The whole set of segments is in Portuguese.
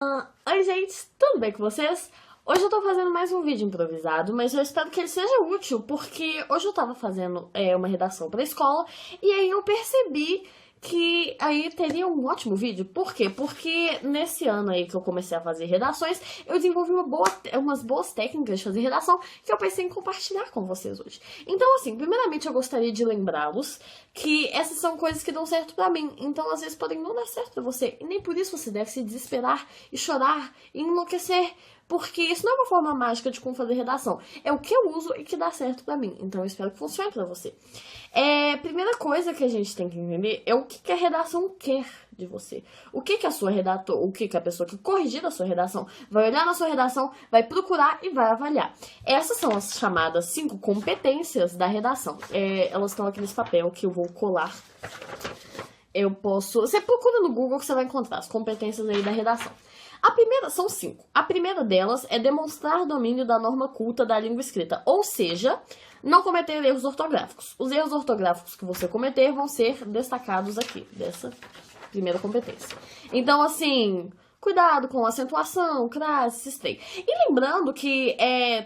Oi, gente, tudo bem com vocês? Hoje eu tô fazendo mais um vídeo improvisado, mas eu espero que ele seja útil, porque hoje eu tava fazendo uma redação pra escola e aí eu percebi que aí teria um ótimo vídeo. Por quê? Porque nesse ano aí que eu comecei a fazer redações, eu desenvolvi umas boas técnicas de fazer redação que eu pensei em compartilhar com vocês hoje. Então, assim, primeiramente eu gostaria de lembrá-los que essas são coisas que dão certo pra mim, então às vezes podem não dar certo pra você, e nem por isso você deve se desesperar e chorar e enlouquecer, porque isso não é uma forma mágica de como fazer redação. É o que eu uso e que dá certo pra mim. Então eu espero que funcione pra você. Primeira coisa que a gente tem que entender é o que a redação quer de você. O que a sua redator, o que a pessoa que corrigir a sua redação vai olhar na sua redação, vai procurar e vai avaliar. Essas são as chamadas 5 competências da redação. Elas estão aqui nesse papel que eu vou colar. Você procura no Google que você vai encontrar as competências aí da redação. A primeira, são 5. A primeira delas é demonstrar domínio da norma culta da língua escrita, ou seja, não cometer erros ortográficos. Os erros ortográficos que você cometer vão ser destacados aqui, dessa primeira competência. Então, assim, cuidado com acentuação, crase, esses três. E lembrando que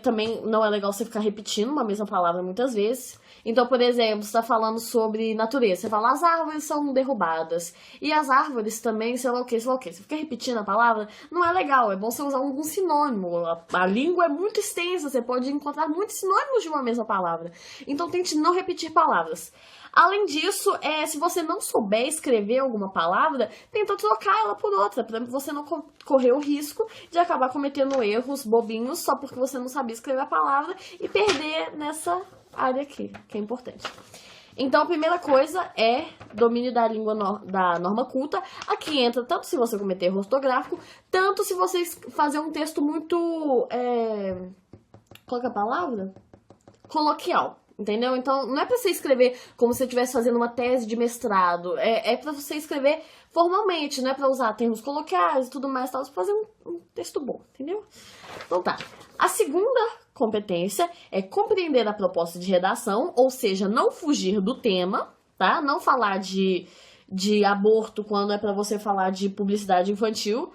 também não é legal você ficar repetindo uma mesma palavra muitas vezes. Então, por exemplo, você está falando sobre natureza. Você fala, as árvores são derrubadas. E as árvores também, sei lá o que, sei lá o que. Você fica repetindo a palavra, não é legal. É bom você usar algum sinônimo. A língua é muito extensa, você pode encontrar muitos sinônimos de uma mesma palavra. Então, tente não repetir palavras. Além disso, se você não souber escrever alguma palavra, tenta trocar ela por outra, para você não correr o risco de acabar cometendo erros bobinhos só porque você não sabia escrever a palavra e perder nessa área aqui, que é importante. Então, a primeira coisa é domínio da língua da norma culta. Aqui entra tanto se você cometer erro ortográfico, tanto se você fazer um texto muito... qual que é a palavra? Coloquial. Entendeu? Então, não é pra você escrever como se você estivesse fazendo uma tese de mestrado. É pra você escrever formalmente, não é pra usar termos coloquiais e tudo mais, tal, pra fazer um texto bom, entendeu? Então tá. A segunda competência é compreender a proposta de redação, ou seja, não fugir do tema, tá? Não falar de aborto quando é pra você falar de publicidade infantil.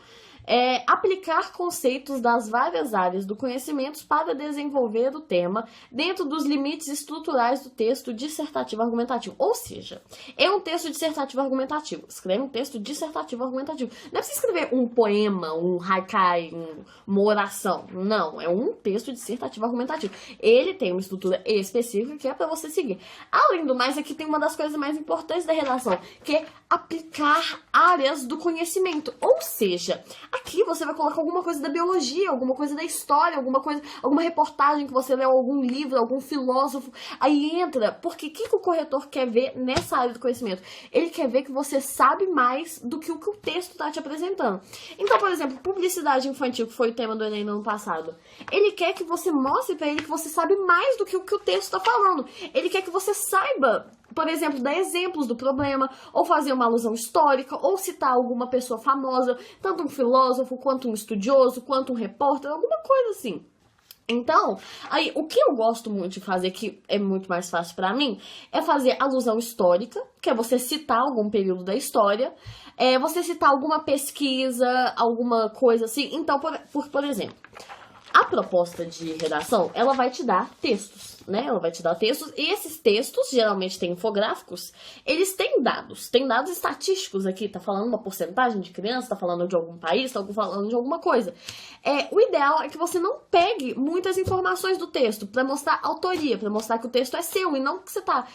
Aplicar conceitos das várias áreas do conhecimento para desenvolver o tema dentro dos limites estruturais do texto dissertativo argumentativo. Ou seja, é um texto dissertativo argumentativo. Escreve um texto dissertativo argumentativo. Não é pra você escrever um poema, um haikai, uma oração. Não, é um texto dissertativo argumentativo. Ele tem uma estrutura específica que é para você seguir. Além do mais, aqui tem uma das coisas mais importantes da redação, que é aplicar áreas do conhecimento. Ou seja, aqui você vai colocar alguma coisa da biologia, alguma coisa da história, alguma reportagem que você leu, algum livro, algum filósofo. Aí entra, porque o que o corretor quer ver nessa área do conhecimento? Ele quer ver que você sabe mais do que o texto está te apresentando. Então, por exemplo, publicidade infantil, que foi o tema do Enem no ano passado. Ele quer que você mostre para ele que você sabe mais do que o texto está falando. Ele quer que você saiba, por exemplo, dar exemplos do problema, ou fazer uma alusão histórica, ou citar alguma pessoa famosa, tanto um filósofo, quanto um estudioso, quanto um repórter, alguma coisa assim. Então, aí, o que eu gosto muito de fazer, que é muito mais fácil pra mim, é fazer alusão histórica, que é você citar algum período da história, você citar alguma pesquisa, alguma coisa assim. Então, por exemplo, a proposta de redação, ela vai te dar textos, né? Ela vai te dar textos, e esses textos, geralmente tem infográficos, eles têm dados estatísticos aqui, tá falando uma porcentagem de crianças, tá falando de algum país, tá falando de alguma coisa. O ideal é que você não pegue muitas informações do texto para mostrar autoria, para mostrar que o texto é seu, e não que você tá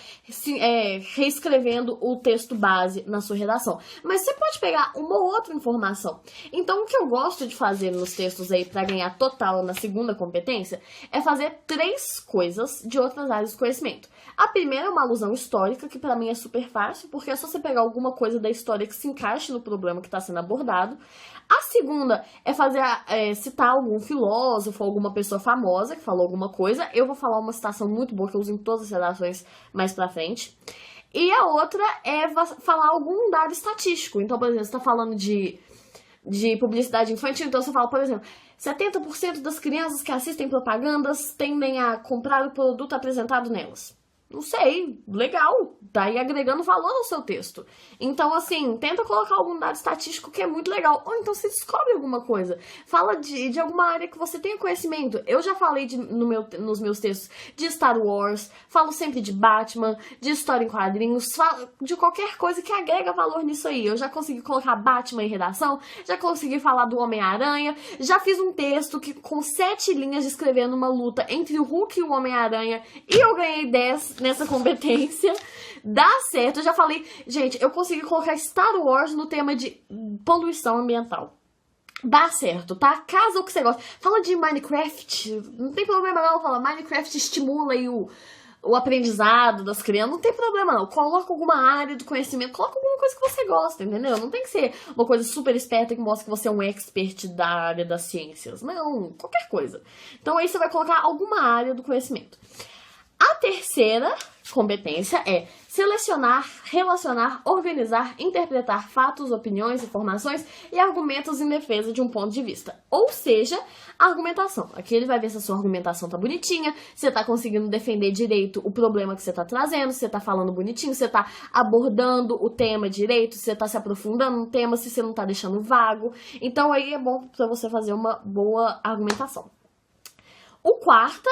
reescrevendo o texto base na sua redação. Mas você pode pegar uma ou outra informação. Então, o que eu gosto de fazer nos textos aí para ganhar total na segunda competência é fazer 3 coisas de outras áreas do conhecimento. A primeira é uma alusão histórica, que pra mim é super fácil, porque é só você pegar alguma coisa da história que se encaixe no problema que está sendo abordado. A segunda é citar algum filósofo, alguma pessoa famosa que falou alguma coisa. Eu vou falar uma citação muito boa que eu uso em todas as redações mais pra frente. E a outra é falar algum dado estatístico. Então, por exemplo, você está falando de publicidade infantil, então você fala, por exemplo, 70% das crianças que assistem propagandas tendem a comprar o produto apresentado nelas. Não sei, legal, tá aí agregando valor ao seu texto. Então, assim, tenta colocar algum dado estatístico que é muito legal. Ou então você descobre alguma coisa. Fala de alguma área que você tenha conhecimento. Eu já falei nos meus textos de Star Wars, falo sempre de Batman, de história em quadrinhos, falo de qualquer coisa que agrega valor nisso aí. Eu já consegui colocar Batman em redação, já consegui falar do Homem-Aranha, já fiz um texto que com 7 linhas descrevendo uma luta entre o Hulk e o Homem-Aranha e eu ganhei 10 nessa competência. Dá certo, eu já falei, gente, eu consegui colocar Star Wars no tema de poluição ambiental. Dá certo, tá? Casa o que você gosta. Fala de Minecraft, não tem problema não, fala Minecraft estimula aí o aprendizado das crianças, não tem problema não. Coloca alguma área do conhecimento, coloca alguma coisa que você gosta, entendeu? Não tem que ser uma coisa super esperta que mostra que você é um expert da área das ciências. Não, qualquer coisa. Então aí você vai colocar alguma área do conhecimento. A terceira competência é selecionar, relacionar, organizar, interpretar fatos, opiniões, informações e argumentos em defesa de um ponto de vista. Ou seja, a argumentação. Aqui ele vai ver se a sua argumentação tá bonitinha, se você tá conseguindo defender direito o problema que você tá trazendo, se você tá falando bonitinho, se você tá abordando o tema direito, se você tá se aprofundando no tema, se você não tá deixando vago. Então aí é bom para você fazer uma boa argumentação.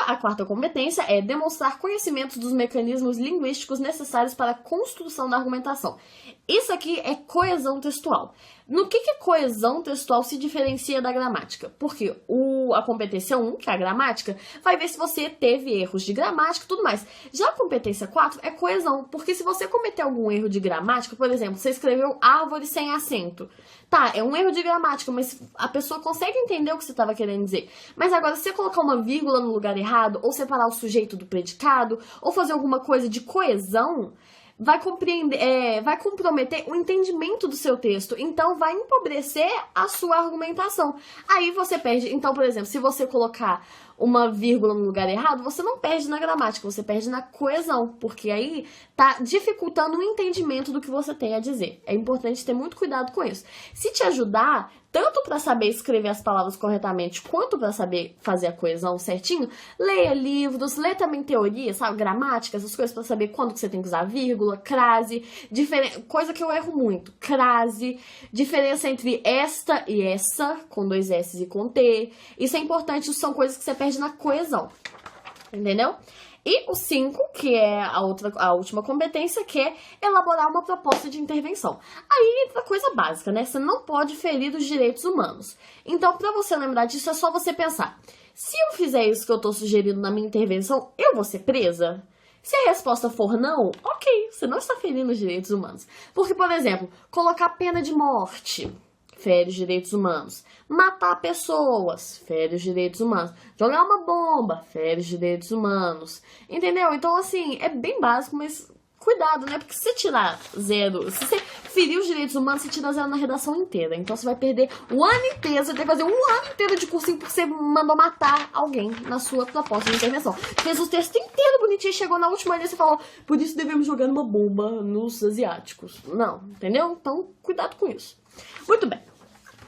A quarta competência é demonstrar conhecimento dos mecanismos linguísticos necessários para a construção da argumentação. Isso aqui é coesão textual. No que a coesão textual se diferencia da gramática? Porque a competência 1, que é a gramática, vai ver se você teve erros de gramática e tudo mais. Já a competência 4 é coesão, porque se você cometer algum erro de gramática, por exemplo, você escreveu árvore sem acento. Tá, é um erro de gramática, mas a pessoa consegue entender o que você estava querendo dizer. Mas agora, se você colocar uma vírgula no lugar errado, ou separar o sujeito do predicado, ou fazer alguma coisa de coesão, vai comprometer o entendimento do seu texto. Então, vai empobrecer a sua argumentação. Aí você perde. Então, por exemplo, se você colocar uma vírgula no lugar errado, você não perde na gramática, você perde na coesão, porque aí tá dificultando o entendimento do que você tem a dizer. É importante ter muito cuidado com isso. Se te ajudar, tanto para saber escrever as palavras corretamente, quanto para saber fazer a coesão certinho, leia livros, lê também teoria, sabe, gramática, essas coisas para saber quando que você tem que usar vírgula, crase, coisa que eu erro muito, crase, diferença entre esta e essa, com 2 S e com T. Isso é importante, são coisas que você perde na coesão, entendeu? E o 5, que é a última competência, que é elaborar uma proposta de intervenção. Aí entra coisa básica, né? Você não pode ferir os direitos humanos. Então, para você lembrar disso, é só você pensar: se eu fizer isso que eu estou sugerindo na minha intervenção, eu vou ser presa? Se a resposta for não, ok, você não está ferindo os direitos humanos. Porque, por exemplo, colocar pena de morte fere os direitos humanos. Matar pessoas, fere os direitos humanos. Jogar uma bomba, fere os direitos humanos. Entendeu? Então, assim, é bem básico, mas cuidado, né? Porque se você tirar 0, se você ferir os direitos humanos, você tira 0 na redação inteira. Então, você vai perder o ano inteiro, você tem que fazer um ano inteiro de cursinho porque você mandou matar alguém na sua proposta de intervenção. Fez o texto inteiro bonitinho, chegou na última linha e você falou: por isso devemos jogar uma bomba nos asiáticos. Não, entendeu? Então, cuidado com isso. Muito bem.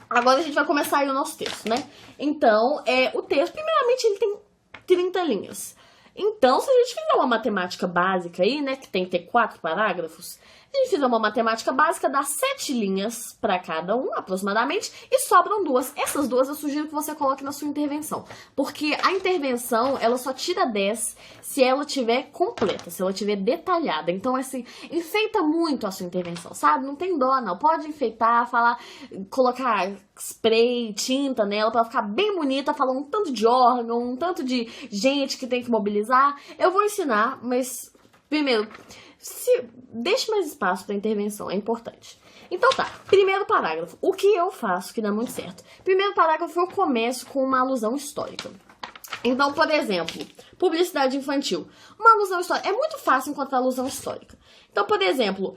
Agora a gente vai começar aí o nosso texto, né? Então, o texto, primeiramente, ele tem 30 linhas. Então, se a gente fizer uma matemática básica aí, né, que tem que ter 4 parágrafos, a gente fizer uma matemática básica, dá 7 linhas para cada um, aproximadamente, e sobram 2. Essas 2 eu sugiro que você coloque na sua intervenção, porque a intervenção, ela só tira 10 se ela tiver completa, se ela tiver detalhada. Então, assim, enfeita muito a sua intervenção, sabe? Não tem dó, não. Pode enfeitar, colocar spray, tinta nela para ficar bem bonita, falar um tanto de órgão, um tanto de gente que tem que mobilizar. Eu vou ensinar, mas primeiro, deixe mais espaço para intervenção, é importante. Então tá, primeiro parágrafo. O que eu faço que dá muito certo? Primeiro parágrafo eu começo com uma alusão histórica. Então, por exemplo, publicidade infantil. Uma alusão histórica. É muito fácil encontrar alusão histórica. Então, por exemplo,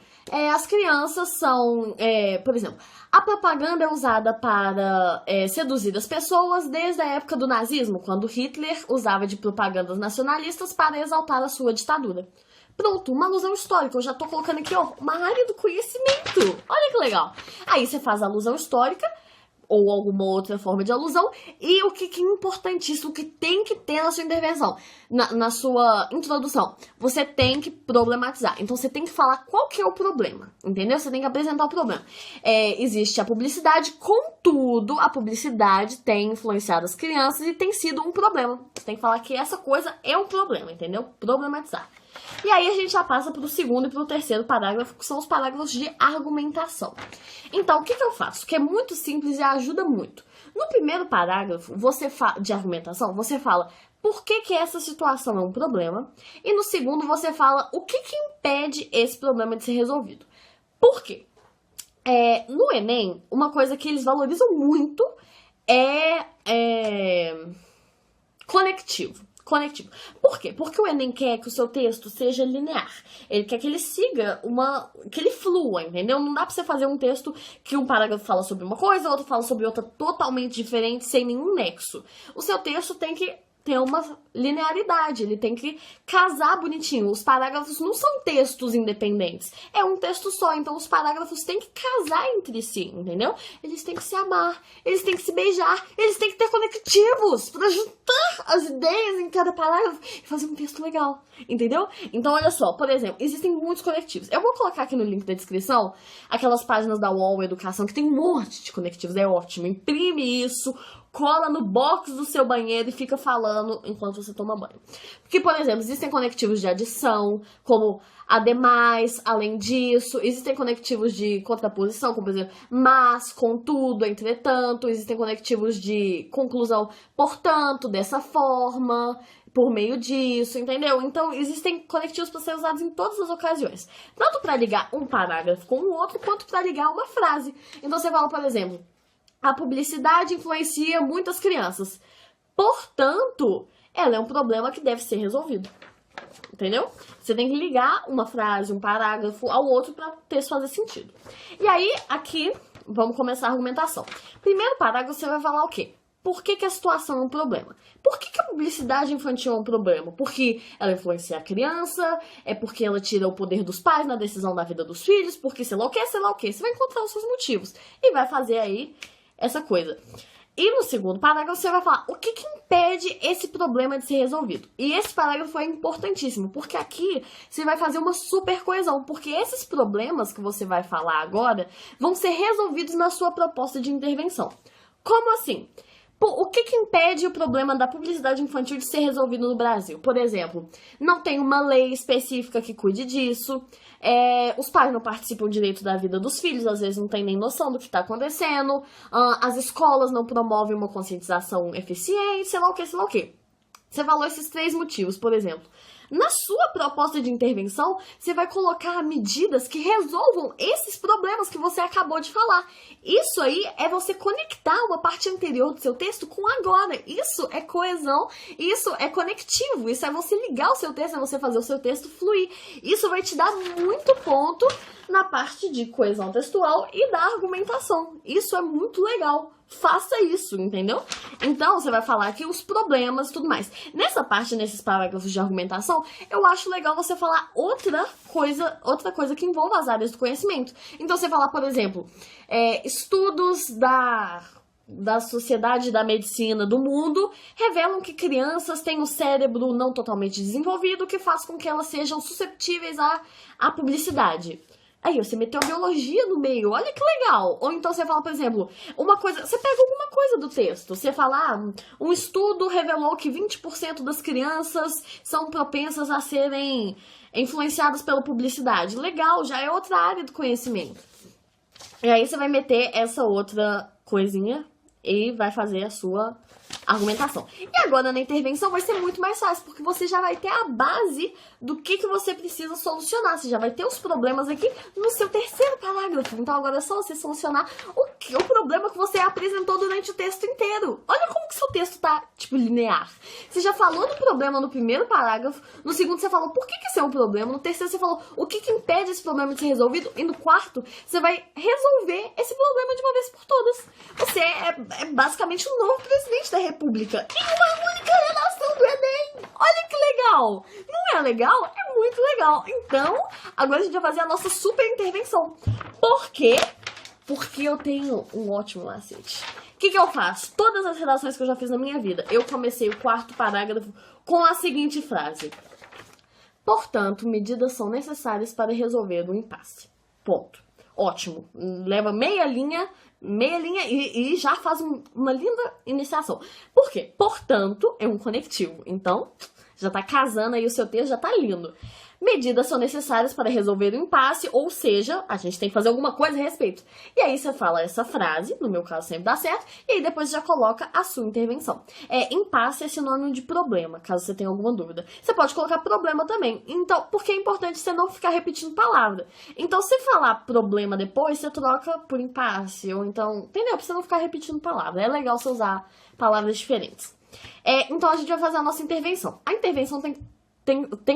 as crianças são... por exemplo, a propaganda é usada para seduzir as pessoas desde a época do nazismo, quando Hitler usava de propagandas nacionalistas para exaltar a sua ditadura. Pronto, uma alusão histórica. Eu já tô colocando aqui, ó, uma área do conhecimento. Olha que legal. Aí você faz a alusão histórica, ou alguma outra forma de alusão, e o que é importantíssimo, o que tem que ter na sua intervenção, na sua introdução, você tem que problematizar. Então você tem que falar qual que é o problema, entendeu? Você tem que apresentar o problema. Existe a publicidade, contudo, a publicidade tem influenciado as crianças e tem sido um problema. Você tem que falar que essa coisa é um problema, entendeu? Problematizar. E aí a gente já passa para o segundo e para o terceiro parágrafo, que são os parágrafos de argumentação. Então, o que eu faço? Que é muito simples e ajuda muito. No primeiro parágrafo de argumentação, você fala por que essa situação é um problema. E no segundo, você fala o que impede esse problema de ser resolvido. Por quê? No Enem, uma coisa que eles valorizam muito é conectivo. Por quê? Porque o Enem quer que o seu texto seja linear. Ele quer que ele siga que ele flua, entendeu? Não dá pra você fazer um texto que um parágrafo fala sobre uma coisa, outro fala sobre outra totalmente diferente, sem nenhum nexo. O seu texto tem que ter uma linearidade, ele tem que casar bonitinho. Os parágrafos não são textos independentes, é um texto só, então os parágrafos têm que casar entre si, entendeu? Eles têm que se amar, eles têm que se beijar, eles têm que ter conectivos para juntar as ideias em cada parágrafo e fazer um texto legal, entendeu? Então olha só, por exemplo, existem muitos conectivos. Eu vou colocar aqui no link da descrição aquelas páginas da UOL Educação que tem um monte de conectivos, é ótimo. Imprime isso, cola no box do seu banheiro e fica falando enquanto você toma banho. Porque, por exemplo, existem conectivos de adição, como ademais, além disso. Existem conectivos de contraposição, como, por exemplo, mas, contudo, entretanto. Existem conectivos de conclusão, portanto, dessa forma, por meio disso, entendeu? Então, existem conectivos para ser usados em todas as ocasiões. Tanto para ligar um parágrafo com o outro, quanto para ligar uma frase. Então, você fala, por exemplo, a publicidade influencia muitas crianças. Portanto, ela é um problema que deve ser resolvido. Entendeu? Você tem que ligar uma frase, um parágrafo ao outro para o texto fazer sentido. E aí, aqui, vamos começar a argumentação. Primeiro parágrafo, você vai falar o quê? Por que a situação é um problema? Por que a publicidade infantil é um problema? Porque ela influencia a criança, é porque ela tira o poder dos pais na decisão da vida dos filhos, porque sei lá o quê, sei lá o quê. Você vai encontrar os seus motivos e vai fazer aí essa coisa. E no segundo parágrafo você vai falar o que impede esse problema de ser resolvido. E esse parágrafo é importantíssimo, porque aqui você vai fazer uma super coesão, porque esses problemas que você vai falar agora vão ser resolvidos na sua proposta de intervenção. Como assim? O que impede o problema da publicidade infantil de ser resolvido no Brasil? Por exemplo, não tem uma lei específica que cuide disso, os pais não participam direito da vida dos filhos, às vezes não tem nem noção do que está acontecendo, as escolas não promovem uma conscientização eficiente, sei lá o que, sei lá o que. Você falou esses 3 motivos, por exemplo. Na sua proposta de intervenção, você vai colocar medidas que resolvam esses problemas que você acabou de falar. Isso aí é você conectar uma parte anterior do seu texto com agora. Isso é coesão, isso é conectivo, isso é você ligar o seu texto, é você fazer o seu texto fluir. Isso vai te dar muito ponto na parte de coesão textual e da argumentação. Isso é muito legal. Faça isso, entendeu? Então, você vai falar aqui os problemas e tudo mais. Nessa parte, nesses parágrafos de argumentação, eu acho legal você falar outra coisa que envolva as áreas do conhecimento. Então, você falar, por exemplo, estudos da sociedade da medicina do mundo revelam que crianças têm o cérebro não totalmente desenvolvido, o que faz com que elas sejam susceptíveis à publicidade. Aí você meteu a biologia no meio, olha que legal. Ou então você fala, por exemplo, você pega alguma coisa do texto, você fala, um estudo revelou que 20% das crianças são propensas a serem influenciadas pela publicidade. Legal, já é outra área do conhecimento. E aí você vai meter essa outra coisinha e vai fazer a sua argumentação. E agora na intervenção vai ser muito mais fácil, porque você já vai ter a base do que você precisa solucionar. Você já vai ter os problemas aqui no seu terceiro parágrafo. Então agora é só você solucionar o problema que você apresentou durante o texto inteiro. Olha como que seu texto tá, tipo, linear. Você já falou do problema no primeiro parágrafo, no segundo você falou por que isso é um problema, no terceiro você falou o que impede esse problema de ser resolvido, e no quarto você vai resolver esse problema de uma vez por todas. Você é basicamente o novo presidente da República em uma única redação do Enem. Olha que legal! Não é legal? É muito legal. Então, agora a gente vai fazer a nossa super intervenção. Por quê? Porque eu tenho um ótimo macete. O que eu faço? Todas as redações que eu já fiz na minha vida, eu comecei o quarto parágrafo com a seguinte frase. Portanto, medidas são necessárias para resolver o impasse. Ponto. Ótimo. Leva meia linha e já faz uma linda iniciação. Por quê? Portanto, é um conectivo. Então, já tá casando aí o seu texto, já tá lindo. Medidas são necessárias para resolver o impasse, ou seja, a gente tem que fazer alguma coisa a respeito. E aí você fala essa frase, no meu caso sempre dá certo, e aí depois já coloca a sua intervenção. Impasse é sinônimo de problema, caso você tenha alguma dúvida. Você pode colocar problema também, então, porque é importante você não ficar repetindo palavra. Então, se falar problema depois, você troca por impasse, ou então, entendeu? Pra você não ficar repetindo palavra. É legal você usar palavras diferentes. Então, a gente vai fazer a nossa intervenção. A intervenção tem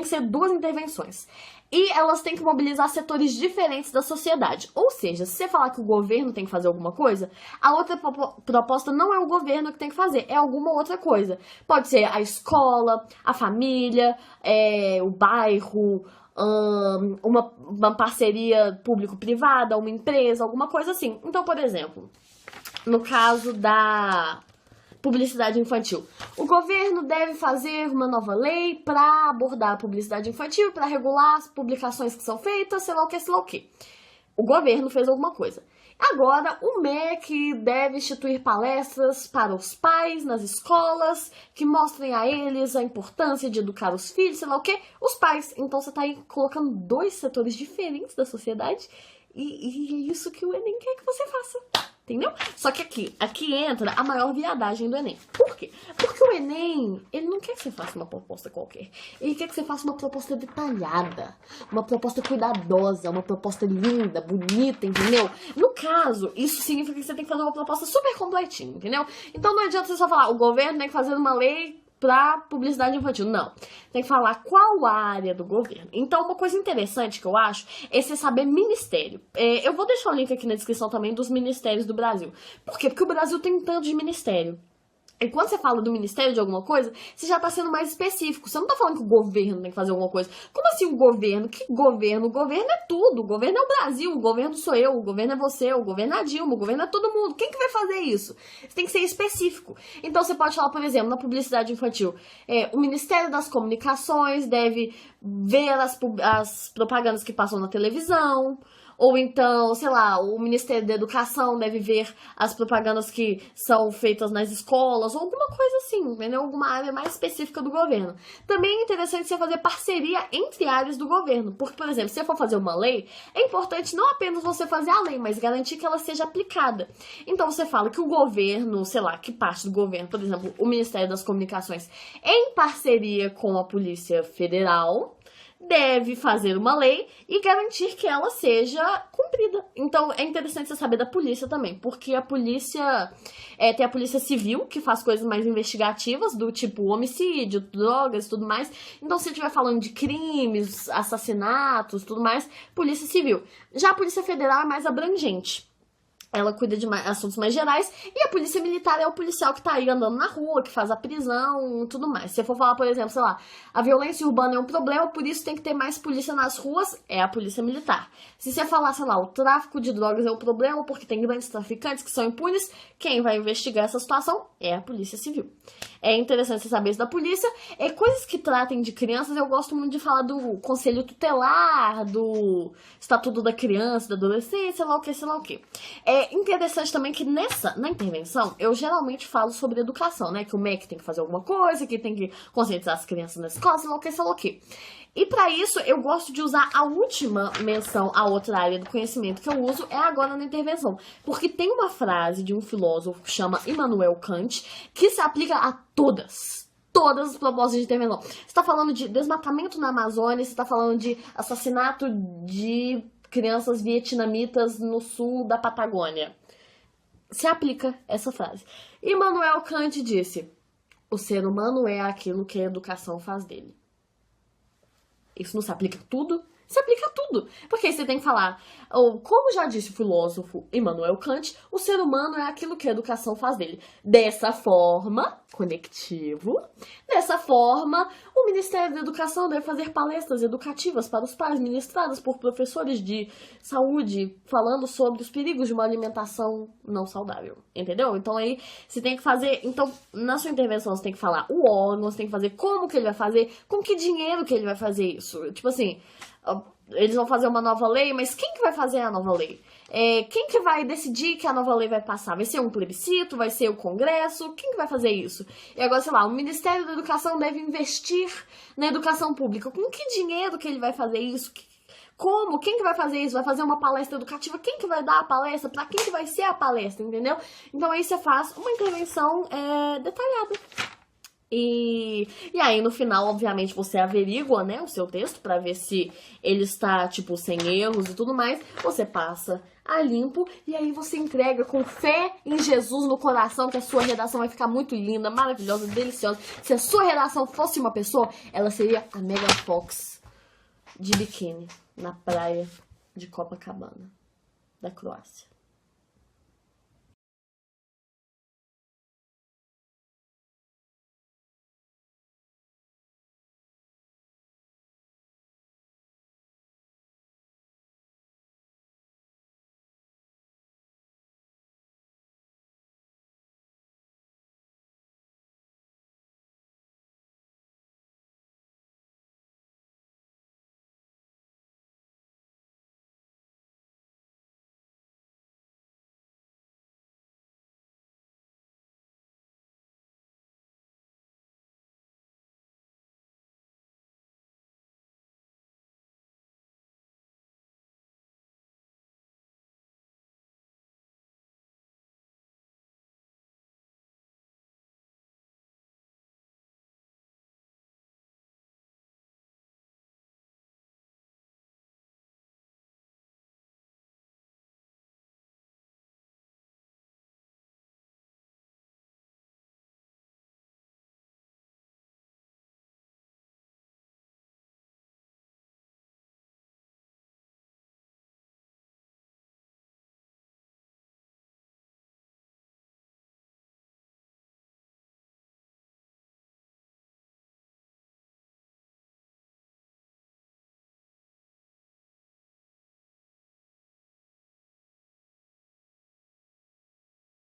que ser 2 intervenções. E elas têm que mobilizar setores diferentes da sociedade. Ou seja, se você falar que o governo tem que fazer alguma coisa, a outra proposta não é o governo que tem que fazer, é alguma outra coisa. Pode ser a escola, a família, o bairro, uma parceria público-privada, uma empresa, alguma coisa assim. Então, por exemplo, no caso da publicidade infantil. O governo deve fazer uma nova lei para abordar a publicidade infantil, para regular as publicações que são feitas, sei lá o que, sei lá o que. O governo fez alguma coisa. Agora, o MEC deve instituir palestras para os pais nas escolas, que mostrem a eles a importância de educar os filhos, sei lá o que, os pais. Então, você está aí colocando 2 setores diferentes da sociedade e é isso que o Enem quer que você faça. Entendeu? Só que aqui entra a maior viadagem do Enem. Por quê? Porque o Enem, ele não quer que você faça uma proposta qualquer. Ele quer que você faça uma proposta detalhada, uma proposta cuidadosa, uma proposta linda, bonita, entendeu? No caso, isso significa que você tem que fazer uma proposta super completinha, entendeu? Então não adianta você só falar, o governo tem que fazer uma lei para publicidade infantil. Não. Tem que falar qual área do governo. Então, uma coisa interessante que eu acho é você saber ministério. Eu vou deixar o link aqui na descrição também dos ministérios do Brasil. Por quê? Porque o Brasil tem um tanto de ministério. E quando você fala do ministério de alguma coisa, você já tá sendo mais específico. Você não tá falando que o governo tem que fazer alguma coisa. Como assim o governo? Que governo? O governo é tudo. O governo é o Brasil. O governo sou eu. O governo é você. O governo é a Dilma. O governo é todo mundo. Quem que vai fazer isso? Você tem que ser específico. Então você pode falar, por exemplo, na publicidade infantil. O Ministério das Comunicações deve ver as propagandas que passam na televisão. Ou então, sei lá, o Ministério da Educação deve ver as propagandas que são feitas nas escolas, ou alguma coisa assim, entendeu? Alguma área mais específica do governo. Também é interessante você fazer parceria entre áreas do governo, porque, por exemplo, se você for fazer uma lei, é importante não apenas você fazer a lei, mas garantir que ela seja aplicada. Então você fala que o governo, sei lá, que parte do governo, por exemplo, o Ministério das Comunicações, em parceria com a Polícia Federal, deve fazer uma lei e garantir que ela seja cumprida. Então, é interessante você saber da polícia também, porque a polícia tem a polícia civil, que faz coisas mais investigativas, do tipo homicídio, drogas e tudo mais. Então, se estiver falando de crimes, assassinatos, tudo mais, polícia civil. Já a polícia federal é mais abrangente. Ela cuida de assuntos mais gerais. E a polícia militar é o policial que tá aí andando na rua, que faz a prisão e tudo mais. Se você for falar, por exemplo, sei lá, a violência urbana é um problema, por isso tem que ter mais polícia nas ruas, é a polícia militar. Se você falar, sei lá, o tráfico de drogas é um problema, porque tem grandes traficantes que são impunes, quem vai investigar essa situação é a polícia civil. É interessante você saber isso da polícia. Coisas que tratem de crianças, eu gosto muito de falar do conselho tutelar, do estatuto da criança, da adolescência, sei lá o que, sei lá o que. É interessante também que na intervenção, eu geralmente falo sobre educação, né? Que o MEC tem que fazer alguma coisa, que tem que conscientizar as crianças na escola, sei lá o que, sei lá o que. E para isso, eu gosto de usar a última menção a outra área do conhecimento que eu uso é agora na intervenção. Porque tem uma frase de um filósofo que chama Immanuel Kant que se aplica a todas as propostas de intervenção. Você está falando de desmatamento na Amazônia, você está falando de assassinato de crianças vietnamitas no sul da Patagônia. Se aplica essa frase. Immanuel Kant disse: o ser humano é aquilo que a educação faz dele. Isso não se aplica a tudo? Se aplica a tudo. Porque aí você tem que falar, como já disse o filósofo Immanuel Kant, o ser humano é aquilo que a educação faz dele. Dessa forma, conectivo, dessa forma, o Ministério da Educação deve fazer palestras educativas para os pais, ministradas por professores de saúde, falando sobre os perigos de uma alimentação não saudável. Entendeu? Então aí você tem que fazer. Então, na sua intervenção, você tem que falar o órgão, você tem que fazer como que ele vai fazer, com que dinheiro que ele vai fazer isso. Tipo assim, eles vão fazer uma nova lei, mas quem que vai fazer a nova lei? Quem que vai decidir que a nova lei vai passar? Vai ser um plebiscito? Vai ser o Congresso? Quem que vai fazer isso? E agora, sei lá, o Ministério da Educação deve investir na educação pública. Com que dinheiro que ele vai fazer isso? Como? Quem que vai fazer isso? Vai fazer uma palestra educativa? Quem que vai dar a palestra? Pra quem que vai ser a palestra? Entendeu? Então aí você faz uma intervenção detalhada. E aí, no final, obviamente, você averigua, né, o seu texto pra ver se ele está, tipo, sem erros e tudo mais. Você passa a limpo e aí você entrega com fé em Jesus no coração que a sua redação vai ficar muito linda, maravilhosa, deliciosa. Se a sua redação fosse uma pessoa, ela seria a Megan Fox de biquíni na praia de Copacabana, da Croácia.